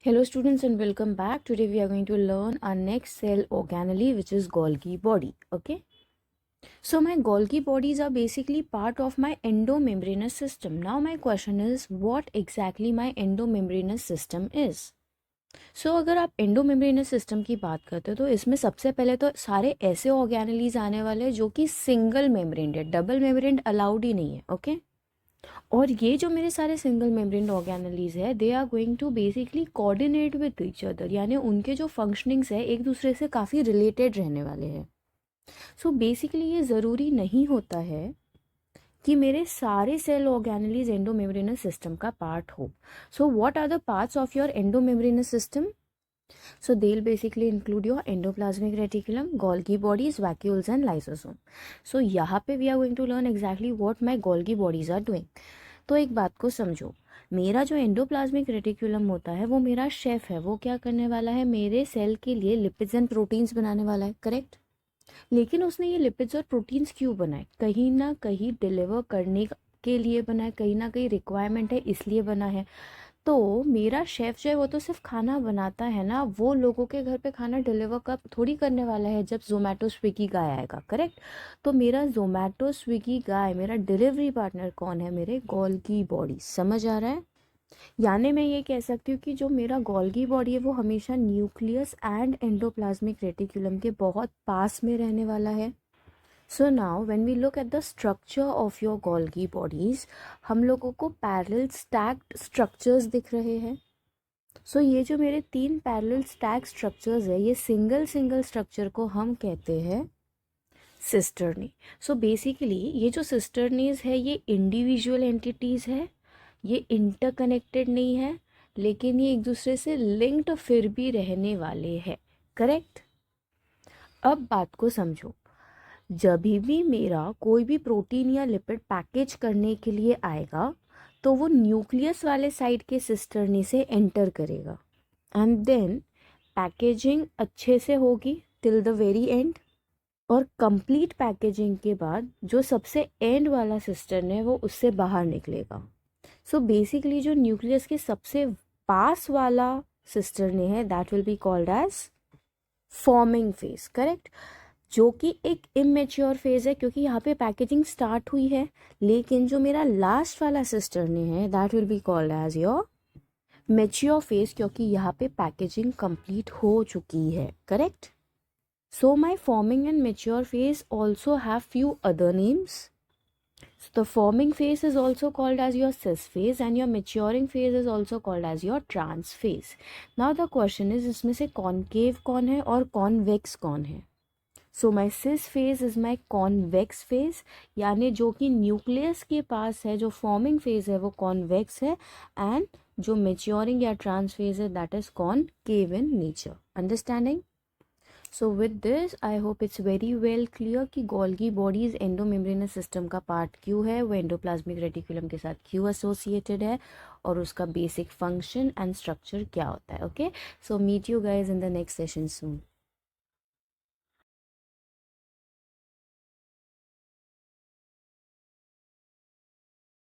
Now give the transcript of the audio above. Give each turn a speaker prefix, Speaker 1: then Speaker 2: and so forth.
Speaker 1: Hello students and welcome back. Today we are going to learn our next cell organelle, which is Golgi body. Okay. So my Golgi bodies are basically part of my endomembranous system. Now my question is what exactly my endomembranous system is. So अगर आप endomembranes system की बात करते हो तो इसमें सबसे पहले तो सारे ऐसे ऑर्गेनेलीज आने वाले हैं जो कि सिंगल मेम्ब्रेन है, डबल मेम्ब्रेन अलाउड ही नहीं है. ओके. और ये जो मेरे सारे सिंगल मेम्ब्रेन ऑर्गेनेलीज है they are going to basically coordinate with each other, यानी उनके जो फंक्शनिंग्स है एक दूसरे से काफ़ी रिलेटेड रहने वाले हैं. सो बेसिकली ये ज़रूरी नहीं होता है कि मेरे सारे सेल ऑर्गेनेलीज एंडोमेम्ब्रेनस सिस्टम का पार्ट हो. So what are the parts of your endomembranous system? So they'll basically include your endoplasmic reticulum, Golgi bodies, vacuoles and lysosome. So यहाँ पे we are going to learn exactly what my Golgi bodies are doing. तो एक बात को समझो, मेरा जो endoplasmic reticulum होता है वो मेरा शेफ है. वो क्या करने वाला है, मेरे सेल के लिए लिपिड्स एंड प्रोटीन्स बनाने वाला है. करेक्ट. लेकिन उसने ये लिपिड्स और प्रोटीन्स क्यों बनाए? कहीं ना कहीं डिलीवर करने के लिए बना है, कहीं ना कहीं रिक्वायरमेंट है इसलिए बना है. तो मेरा शेफ़ जो है वो तो सिर्फ खाना बनाता है ना, वो लोगों के घर पे खाना डिलीवर कब थोड़ी करने वाला है जब जोमेटो स्विगी गाय आएगा. करेक्ट. तो मेरा जोमेटो स्विगी गाय, मेरा डिलीवरी पार्टनर कौन है? मेरे गोल्गी बॉडी. समझ आ रहा है? यानी मैं ये कह सकती हूँ कि जो मेरा गोल्गी बॉडी है वो हमेशा न्यूक्लियस एंड एंडोप्लाज्मिक रेटिकुलम के बहुत पास में रहने वाला है. So now when we look at the structure of your Golgi bodies, हम लोगों को पैरेलल स्टैक्ड स्ट्रक्चर्स दिख रहे हैं. सो ये जो मेरे 3 पैरेलल स्टैक स्ट्रक्चर्स है, ये सिंगल स्ट्रक्चर को हम कहते हैं सिस्टर्नी. सो बेसिकली ये जो सिस्टर्नीज है ये इंडिविजुअल एंटिटीज़ है, ये इंटरकनेक्टेड नहीं है, लेकिन ये एक दूसरे से लिंक्ड फिर भी रहने वाले हैं. करेक्ट. अब बात को समझो, जब भी मेरा कोई भी प्रोटीन या लिपिड पैकेज करने के लिए आएगा तो वो न्यूक्लियस वाले साइड के सिस्टर्नी से एंटर करेगा एंड देन पैकेजिंग अच्छे से होगी टिल द वेरी एंड. और कंप्लीट पैकेजिंग के बाद जो सबसे एंड वाला सिस्टर्न है वो उससे बाहर निकलेगा. सो बेसिकली जो न्यूक्लियस के सबसे पास वाला सिस्टर्नी है that will be called as forming phase. Correct. जो कि एक इमेच्योर फेज है क्योंकि यहाँ पे पैकेजिंग स्टार्ट हुई है, लेकिन जो मेरा लास्ट वाला सिस्टर्नी है that will be called as your mature phase, क्योंकि यहाँ पे पैकेजिंग कंप्लीट हो चुकी है. Correct. So my forming and mature phase also have few other names. So the forming phase is also called as your cis phase and your maturing phase is also called as your trans phase. Now the question is इसमें से concave कौन है और convex कौन है? So my this phase is my convex phase, यानी जो कि न्यूक्लियस के पास है. जो फॉर्मिंग फेज है वो कॉन्वेक्स है एंड जो मेच्योरिंग या ट्रांस फेज है that is concave in nature. Understanding? So with this I hope it's very well clear कि गोल्गी बॉडीज एंडोमेम्ब्रेनस सिस्टम का पार्ट क्यों है, वो एंडोप्लाज्मिक रेटिकुलम के साथ क्यों एसोसिएटेड है और उसका बेसिक फंक्शन एंड स्ट्रक्चर क्या होता है. Okay. So meet you guys in the next session soon.